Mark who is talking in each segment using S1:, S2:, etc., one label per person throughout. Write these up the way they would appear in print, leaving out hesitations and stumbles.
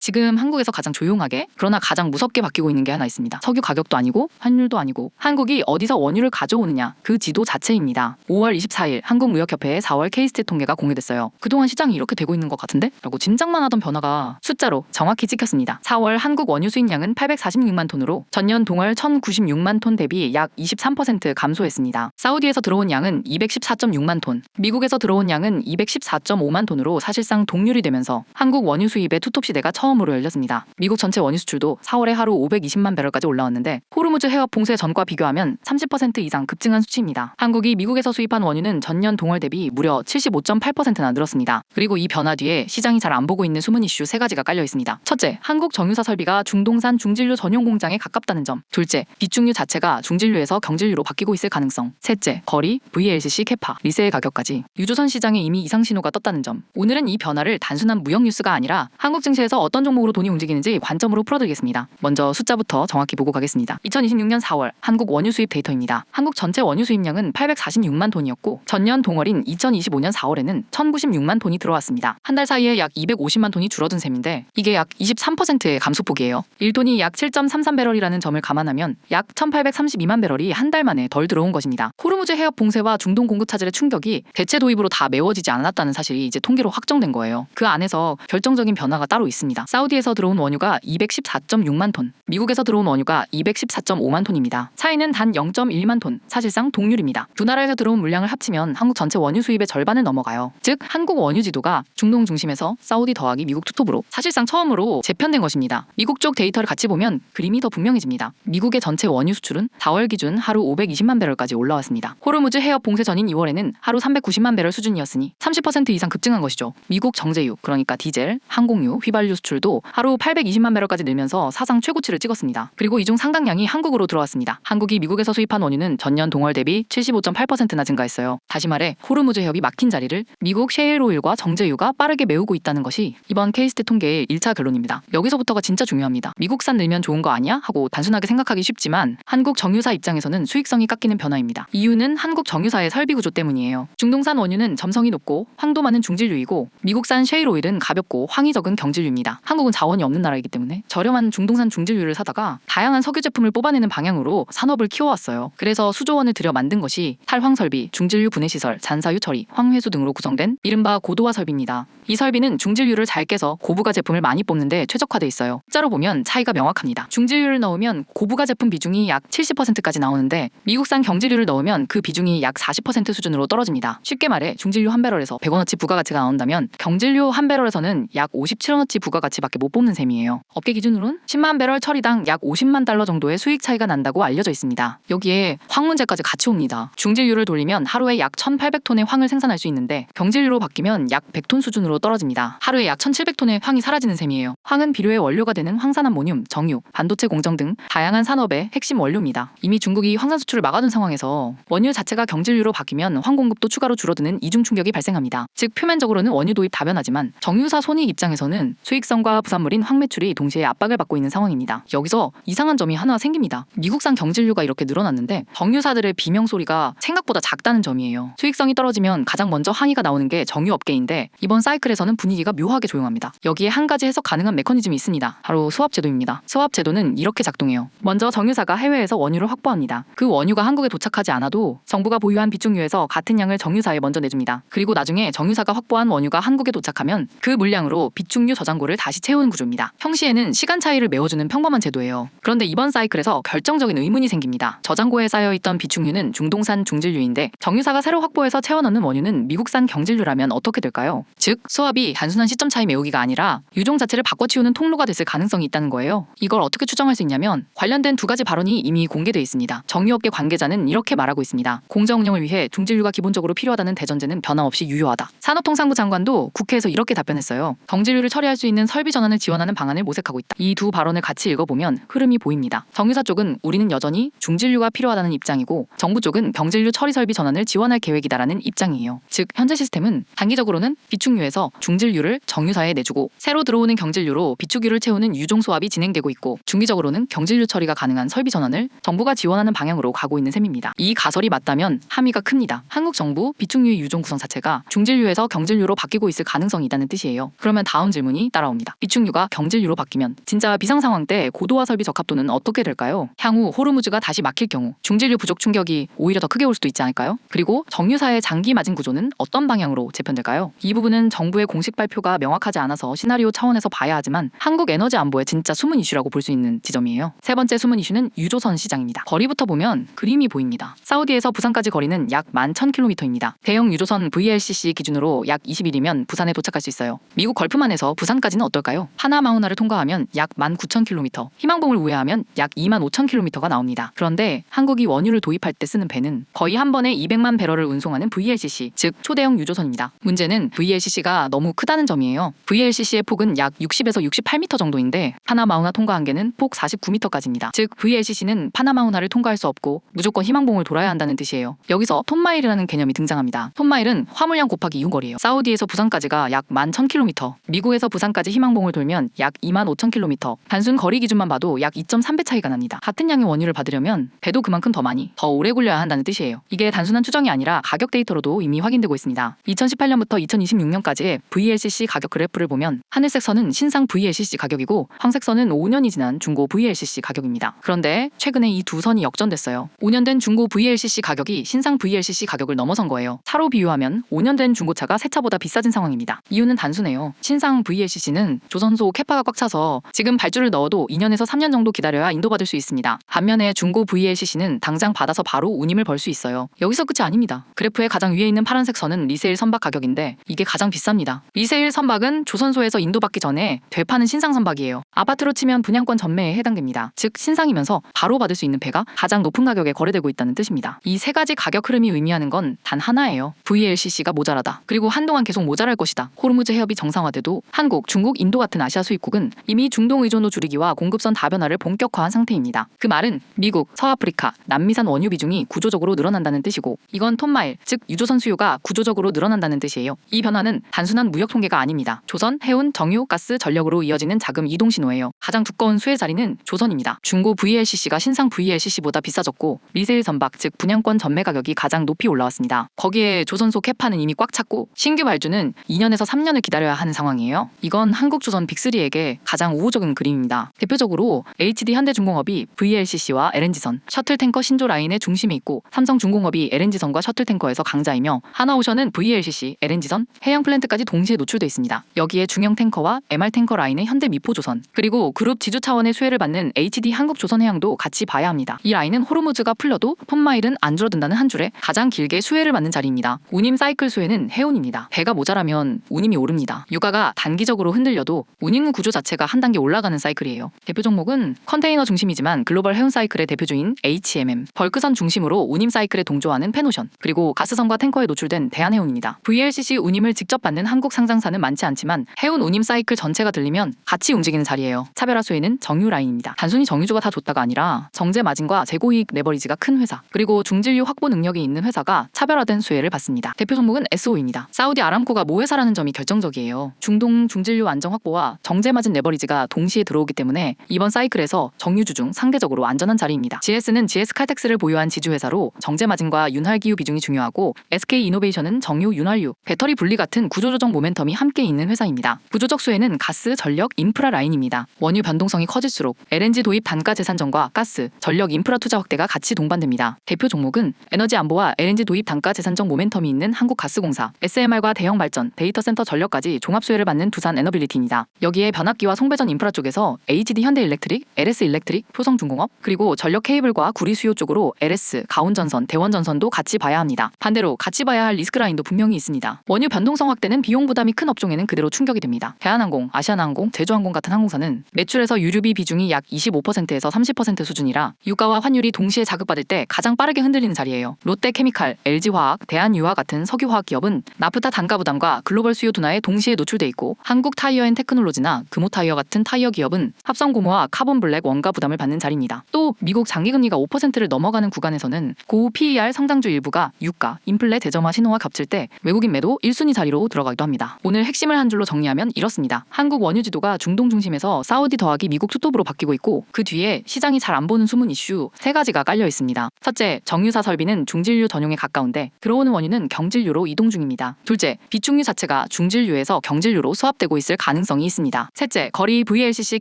S1: 지금 한국에서 가장 조용하게 그러나 가장 무섭게 바뀌고 있는 게 하나 있습니다. 석유 가격도 아니고 환율도 아니고 한국이 어디서 원유를 가져오느냐 그 지도 자체입니다. 5월 24일 한국무역협회의 4월 K스탯 통계가 공개됐어요. 그동안 시장이 이렇게 되고 있는 것 같은데? 라고 짐작만 하던 변화가 숫자로 정확히 찍혔습니다. 4월 한국 원유 수입량은 846만 톤으로 전년 동월 1096만 톤 대비 약 23% 감소했습니다. 사우디에서 들어온 양은 214.6만 톤, 미국에서 들어온 양은 214.5만 톤으로 사실상 동률이 되면서 한국 원유 수입의 투톱 시대가 처음으로 열렸습니다. 미국 전체 원유 수출도 4월에 하루 520만 배럴까지 올라왔는데 호르무즈 해협 봉쇄 전과 비교하면 30% 이상 급증한 수치입니다. 한국이 미국에서 수입한 원유는 전년 동월 대비 무려 75.8%나 늘었습니다. 그리고 이 변화 뒤에 시장이 잘 안 보고 있는 숨은 이슈 3가지가 깔려 있습니다. 첫째, 한국 정유사 설비가 중동산 중진류 전용 공장에 가깝다는 점. 둘째, 비축유 자체가 중진류에서 경질유로 바뀌고 있을 가능성. 셋째, 거리, VLCC 캐파, 리셀 가격까지 유조선 시장에 이미 이상 신호가 떴다는 점. 오늘은 이 변화를 단순한 무역 뉴스가 아니라 한국 증시에서 어떤 종목으로 돈이 움직이는지 관점으로 풀어드리겠습니다. 먼저 숫자부터 정확히 보고 가겠습니다. 2026년 4월 한국 원유 수입 데이터입니다. 한국 전체 원유 수입량은 846만 톤이었고 전년 동월인 2025년 4월에는 1096만 톤이 들어왔습니다. 한 달 사이에 약 250만 톤이 줄어든 셈인데 이게 약 23%의 감소폭이에요. 1톤이 약 7.33배럴이라는 점을 감안하면 약 1832만 배럴이 한 달 만에 덜 들어온 것입니다. 호르무즈 해협 봉쇄와 중동 공급 차질의 충격이 대체 도입으로 다 메워지지 않았다는 사실이 이제 통계로 확정된 거예요. 그 안에서 결정적인 변화가 따로 있습니다. 사우디에서 들어온 원유가 214.6만 톤, 미국에서 들어온 원유가 214.5만 톤입니다. 차이는 단 0.1만 톤, 사실상 동률입니다. 두 나라에서 들어온 물량을 합치면 한국 전체 원유 수입의 절반을 넘어가요. 즉 한국 원유 지도가 중동 중심에서 사우디 더하기 미국 투톱으로 사실상 처음으로 재편된 것입니다. 미국 쪽 데이터를 같이 보면 그림이 더 분명해집니다. 미국의 전체 원유 수출은 4월 기준 하루 520만 배럴까지 올라왔습니다. 호르무즈 해협 봉쇄 전인 2월에는 하루 390만 배럴 수준이었으니 30% 이상 급증한 것이죠. 미국 정제유, 그러니까 디젤, 항공유, 휘발유 수출도 하루 820만 배럴까지 늘면서 사상 최고치를 찍었습니다. 그리고 이 중 상당량이 한국으로 들어왔습니다. 한국이 미국에서 수입한 원유는 전년 동월 대비 75.8%나 증가했어요. 다시 말해 호르무즈 해협이 막힌 자리를 미국 셰일오일과 정제유가 빠르게 메우고 있다는 것이 이번 K스탯 통계의 1차 결론입니다. 여기서부터가 진짜 중요합니다. 미국산 늘면 좋은 거 아니야? 하고 단순하게 생각하기 쉽지만 한국 정유사 입장에서는 수익성이 깎이는 변화입니다. 이유는 한국 정유사의 설비 구조 때문이에요. 중동산 원유는 점성이 높고 황도 많은 중질유이고 미국산 셰일오일은 가볍고 황이 적은 경질유입니다. 한국은 자원이 없는 나라이기 때문에 저렴한 중동산 중질유를 사다가 다양한 석유 제품을 뽑아내는 방향으로 산업을 키워왔어요. 그래서 수조 원을 들여 만든 것이 탈황 설비, 중질유 분해시설, 잔사유 처리, 황회수 등으로 구성된 이른바 고도화 설비입니다. 이 설비는 중질유를 잘 깨서 고부가 제품을 많이 뽑는데 최적화돼 있어요. 숫자로 보면 차이가 명확합니다. 중질유를 넣으면 고부가 제품 비중이 약 70%까지 나오는데 미국산 경질유를 넣으면 그 비중이 약 40% 수준으로 떨어집니다. 쉽게 말해 중질유 한 배럴에서 100원어치 부가가치가 나온다면 경질유 한 배럴에서는 약 57원어치 부가가치밖에 못 뽑는 셈이에요. 업계 기준으로는 10만 배럴 처리당 약 50만 달러 정도의 수익 차이가 난다고 알려져 있습니다. 여기에 황 문제까지 같이 옵니다. 중질유를 돌리면 하루에 약 1,800톤의 황을 생산할 수 있는데 경질유로 바뀌면 약 100톤 수준으로 떨어집니다. 하루에 약 1,700톤의 황이 사라지는 셈이에요. 황은 비료의 원료가 되는 황산암모늄, 정유, 반도체 공정 등 다양한 산업의 핵심 원료입니다. 이미 중국이 황산 수출을 막아둔 상황에서 원유 자체가 경질유로 바뀌면 황 공급도 추가로 줄어드는 이중 충격이 발생합니다. 즉 표면적으로는 원유 도입 다변하지만 정유사 손익 입장에서는 수익성과 부산물인 황 매출이 동시에 압박을 받고 있는 상황입니다. 여기서 이상한 점이 하나 생깁니다. 미국산 경질유가 이렇게 늘어났는데 정유사들의 비명 소리가 생각보다 작다는 점이에요. 수익성이 떨어지면 가장 먼저 항의가 나오는 게 정유업계인데 이번 사이클에서는 분위기가 묘하게 조용합니다. 여기에 한 가지 해석 가능한 메커니즘이 있습니다. 바로 수합제도입니다. 수합제도는 이렇게 작동해요. 먼저 정유사가 해외에서 원유를 확보합니다. 그 원유가 한국에 도착하지 않아도 정부가 보유한 비축유에서 같은 양을 정유사에 먼저 내줍니다. 그리고 나중에 정유사가 확보한 원유가 한국에 도착하면 그 물량으로 비축유 저장고를 다시 채우는 구조입니다. 평시에는 시간 차이를 메워주는 평범한 제도예요. 그런데 이번 사이클에서 결정적인 의문이 생깁니다. 저장고에 쌓여있던 비축유는 중동산 중질유인데 정유사가 새로 확보해서 채워넣는 원유는 미국산 경질유라면 어떻게 될까요? 즉 수합이 단순한 시점 차이 메우기가 아니라 유종 자체를 바꿔치우는 통로가 됐을 가능성이 있다는 거예요. 이걸 어떻게 추정할 수 있냐면 관련된 두 가지 발언이 이미 공개돼 있습니다. 정유업계 관계자는 이렇게 말하고 있습니다. 공정 운영을 위해 중질유가 기본적으로 필요하다는 대전제는 변함없이 유효하다. 산업통상부 장관도 국회에서 이렇게 답변했어요. 경질유를 처리할 수 있는 설비 전환을 지원하는 방안을 모색하고 있다. 이 두 발언을 같이 읽어보면 흐름이 보입니다. 정유사 쪽은 우리는 여전히 중질유가 필요하다는 입장이고 정부 쪽은 경질유 처리 설비 전환을 지원할 계획이다라는 입장이에요. 즉 현재 시스템은 단기적으로는 비축유에서 중질유를 정유사에 내주고 새로 들어오는 경질유로 비축유를 채우는 유종 수합이 진행되고 있고 중기적으로는 경질유 처리가 가능한 설비 전환을 정부가 지원하는 방향으로 가고 있는 셈입니다. 이 가설이 맞다면 함의가 큽니다. 한국 정부 비축유의 유종 구성 자체가 중질유에서 경질유로 바뀌고 있을 가능성이 있다는 뜻이에요. 그러면 다음 질문이 따라옵니다. 있습니다. 비축유가 경질유로 바뀌면 진짜 비상 상황 때 고도화 설비 적합도는 어떻게 될까요? 향후 호르무즈가 다시 막힐 경우 중질유 부족 충격이 오히려 더 크게 올 수도 있지 않을까요? 그리고 정유사의 장기 마진 구조는 어떤 방향으로 재편될까요? 이 부분은 정부의 공식 발표가 명확하지 않아서 시나리오 차원에서 봐야 하지만 한국 에너지 안보의 진짜 숨은 이슈라고 볼 수 있는 지점이에요. 세 번째 숨은 이슈는 유조선 시장입니다. 거리부터 보면 그림이 보입니다. 사우디에서 부산까지 거리는 약 11,000km입니다. 대형 유조선 VLCC 기준으로 약 20일이면 부산에 도착할 수 있어요. 미국 걸프만에서 부산까지는 어떨까요? 파나마우나를 통과하면 약 19,000km, 희망봉을 우회하면 약 25,000km가 나옵니다. 그런데 한국이 원유를 도입할 때 쓰는 배는 거의 한 번에 200만 배럴을 운송하는 VLCC, 즉 초대형 유조선입니다. 문제는 VLCC가 너무 크다는 점이에요. VLCC의 폭은 약 60에서 68m 정도인데 파나마우나 통과 한계는 폭 49m까지입니다. 즉 VLCC는 파나마우나를 통과할 수 없고 무조건 희망봉을 돌아야 한다는 뜻이에요. 여기서 톤마일이라는 개념이 등장합니다. 톤마일은 화물량 곱하기 이용거리예요. 사우디에서 부산까지가 약 11,000km, 미국에서 부산까지 희망봉을 돌면 약 25,000km. 단순 거리 기준만 봐도 약 2.3배 차이가 납니다. 같은 양의 원유를 받으려면 배도 그만큼 더 많이, 더 오래 굴려야 한다는 뜻이에요. 이게 단순한 추정이 아니라 가격 데이터로도 이미 확인되고 있습니다. 2018년부터 2026년까지의 VLCC 가격 그래프를 보면 하늘색 선은 신상 VLCC 가격이고 황색 선은 5년이 지난 중고 VLCC 가격입니다. 그런데 최근에 이 두 선이 역전됐어요. 5년 된 중고 VLCC 가격이 신상 VLCC 가격을 넘어선 거예요. 차로 비유하면 5년 된 중고차가 새 차보다 비싸진 상황입니다. 이유는 단순해요. 신상 VLCC는 조선소 캐파가 꽉 차서 지금 발주를 넣어도 2년에서 3년 정도 기다려야 인도받을 수 있습니다. 반면에 중고 VLCC는 당장 받아서 바로 운임을 벌 수 있어요. 여기서 끝이 아닙니다. 그래프의 가장 위에 있는 파란색 선은 리세일 선박 가격인데 이게 가장 비쌉니다. 리세일 선박은 조선소에서 인도받기 전에 되파는 신상 선박이에요. 아파트로 치면 분양권 전매에 해당됩니다. 즉 신상이면서 바로 받을 수 있는 배가 가장 높은 가격에 거래되고 있다는 뜻입니다. 이 세 가지 가격 흐름이 의미하는 건 단 하나예요. VLCC가 모자라다. 그리고 한동안 계속 모자랄 것이다. 호르무즈 해협이 정상화돼도 한국, 중국, 인도 같은 아시아 수입국은 이미 중동 의존도 줄이기와 공급선 다변화를 본격화한 상태입니다. 그 말은 미국, 서아프리카, 남미산 원유 비중이 구조적으로 늘어난다는 뜻이고 이건 톤마일, 즉 유조선 수요가 구조적으로 늘어난다는 뜻이에요. 이 변화는 단순한 무역 통계가 아닙니다. 조선, 해운, 정유, 가스, 전력으로 이어지는 자금 이동 신호예요. 가장 두꺼운 수혜 자리는 조선입니다. 중고 VLCC가 신상 VLCC보다 비싸졌고 리세일 선박, 즉 분양권 전매 가격이 가장 높이 올라왔습니다. 거기에 조선소 캐파는 이미 꽉 찼고 신규 발주는 2년에서 3년을 기다려야 하는 상황이에요. 이건 한국조선 빅3에게 가장 우호적인 그림입니다. 대표적으로 HD 현대중공업이 VLCC와 LNG선, 셔틀탱커 신조 라인의 중심에 있고 삼성중공업이 LNG선과 셔틀탱커에서 강자이며 하나오션은 VLCC, LNG선, 해양 플랜트까지 동시에 노출돼 있습니다. 여기에 중형 탱커와 MR탱커 라인의 현대미포조선, 그리고 그룹 지주 차원의 수혜를 받는 HD 한국조선해양도 같이 봐야 합니다. 이 라인은 호르무즈가 풀려도 톤마일은 안 줄어든다는 한 줄에 가장 길게 수혜를 받는 자리입니다. 운임 사이클 수혜는 해운입니다. 배가 모자라면 운임이 오릅니다. 유가가 단기적으로 흔들려도 운임 구조 자체가 한 단계 올라가는 사이클이에요. 대표 종목은 컨테이너 중심이지만 글로벌 해운 사이클의 대표주인 HMM, 벌크선 중심으로 운임 사이클에 동조하는 페노션, 그리고 가스선과 탱커에 노출된 대한해운입니다. VLCC 운임을 직접 받는 한국 상장사는 많지 않지만 해운 운임 사이클 전체가 들리면 같이 움직이는 자리예요. 차별화 수혜는 정유 라인입니다. 단순히 정유주가 다 좋다가 아니라 정제 마진과 재고이익 레버리지가 큰 회사, 그리고 중진류 확보 능력이 있는 회사가 차별화된 수혜를 받습니다. 대표 종목은 SO입니다. 사우디 아람코가 모회사라는 점이 결정적이에요. 중동 중진류 안정 확보와 정제 마진 레버리지가 동시에 들어오기 때문에 이번 사이클에서 정유주 중 상대적으로 안전한 자리입니다. GS는 GS칼텍스를 보유한 지주회사로 정제 마진과 윤활기유 비중이 중요하고 SK이노베이션은 정유, 윤활유, 배터리 분리 같은 구조조정 모멘텀이 함께 있는 회사입니다. 구조적 수혜는 가스, 전력, 인프라 라인입니다. 원유 변동성이 커질수록 LNG 도입 단가 재산정과 가스, 전력, 인프라 투자 확대가 같이 동반됩니다. 대표 종목은 에너지 안보와 LNG 도입 단가 재산정 모멘텀이 있는 한국가스공사, SMR과 대형 발전, 데이터 센터 전력까지 종합 수혜를 받는 두산 에너빌리티입니다. 여기에 변압기와 송배전 인프라 쪽에서 HD 현대일렉트릭, LS 일렉트릭, 효성중공업, 그리고 전력 케이블과 구리 수요 쪽으로 LS, 가온전선, 대원전선도 같이 봐야 합니다. 반대로 같이 봐야 할 리스크 라인도 분명히 있습니다. 원유 변동성 확대는 비용 부담이 큰 업종에는 그대로 충격이 됩니다. 대한항공, 아시아나항공, 제주항공 같은 항공사는 매출에서 유류비 비중이 약 25%에서 30% 수준이라 유가와 환율이 동시에 자극받을 때 가장 빠르게 흔들리는 자리예요. 롯데케미칼, LG화학, 대한유화 같은 석유화학 기업은 나프타 단가 부담과 글로벌 수요 둔화에 동시에 노출돼 있고 한국타이어앤테크놀로지나 금호타이어 같은 타이어 기업은 합성고무와 카본블랙 원가 부담을 받는 자리입니다. 또 미국 장기금리가 5%를 넘어가는 구간에서는 고우 PER 성장주 일부가 유가, 인플레 대점화 신호와 겹칠 때 외국인 매도 1순위 자리로 들어가기도 합니다. 오늘 핵심을 한 줄로 정리하면 이렇습니다. 한국 원유 지도가 중동 중심에서 사우디 사우디 더하기 미국 투톱으로 바뀌고 있고 그 뒤에 시장이 잘 안 보는 숨은 이슈 3가지가 깔려 있습니다. 첫째, 정유사 설비는 중진류 전용에 가까운데 들어오는 원유는 경진류로 이동 중입니다. 둘째, 비축유 자체가 중진류에서 경진류로 수합되고 있을 가능성이 있습니다. 셋째, 거리 VLCC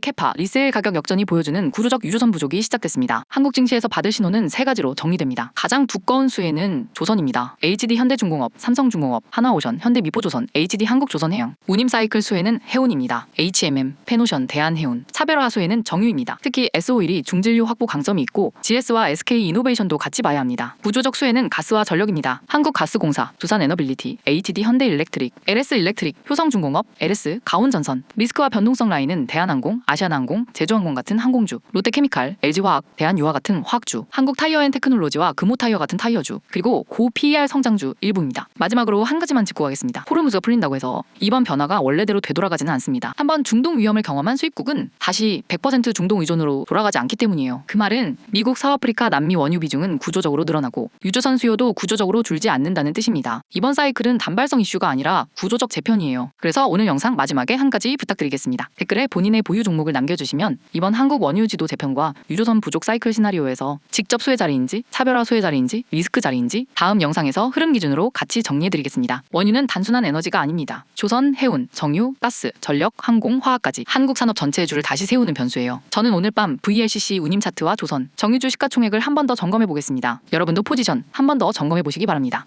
S1: 캐파 리세일 가격 역전이 보여주는 구조적 유조선 부족이 시작됐습니다. 한국 증시에서 받을 신호는 3가지로 정리됩니다. 가장 두꺼운 수혜는 조선입니다. HD 현대중공업, 삼성중공업, 하나오션, 현대미포조선, HD 한국조선해양. 운임 사이클 수혜는 해운입니다. HMM, 페노션, 대한해운. 차별화 수혜는 정유입니다. 특히 S-오일이 중진류 확보 강점이 있고 GS와 SK이노베이션도 같이 봐야 합니다. 구조적 수혜는 가스와 전력입니다. 한국가스공사, 두산에너빌리티, HD 현대일렉트릭, LS일렉트릭, 효성중공업, LS, 가온전선. 리스크와 변동성 라인은 대한항공, 아시아나항공, 제주항공 같은 항공주, 롯데케미칼, LG화학, 대한유화 같은 화학주, 한국타이어앤테크놀로지와 금호타이어 같은 타이어주, 그리고 고 PER 성장주 일부입니다. 마지막으로 한 가지만 짚고 가겠습니다. 호르무즈가 풀린다고 해서 이번 변화가 원래대로 되돌아가지는 않습니다. 한번 중동 위험을 경험한 수입국은 다시 100% 중동 의존으로 돌아가지 않기 때문이에요. 그 말은 미국, 서아프리카, 남미 원유 비중은 구조적으로 늘어나고 유조선 수요도 구조적으로 줄지 않는다는 뜻입니다. 이번 사이클은 단발성 이슈가 아니라 구조적 재편이에요. 그래서 오늘 영상 마지막에 한 가지 부탁드리겠습니다. 댓글에 본인의 보유 종목을 남겨주시면 이번 한국 원유 지도 재편과 유조선 부족 사이클 시나리오에서 직접 수혜 자리인지 차별화 수혜 자리인지 리스크 자리인지 다음 영상에서 흐름 기준으로 같이 정리해드리겠습니다. 원유는 단순한 에너지가 아닙니다. 조선, 해운, 정유, 가스, 전력, 항공, 화학까지 한국 산업 전체의 줄을 다시 세우는 변수예요. 저는 오늘 밤 VLCC 운임 차트와 조선, 정유주 시가총액을 한 번 더 점검해 보겠습니다. 여러분도 포지션 한 번 더 점검해 보시기 바랍니다.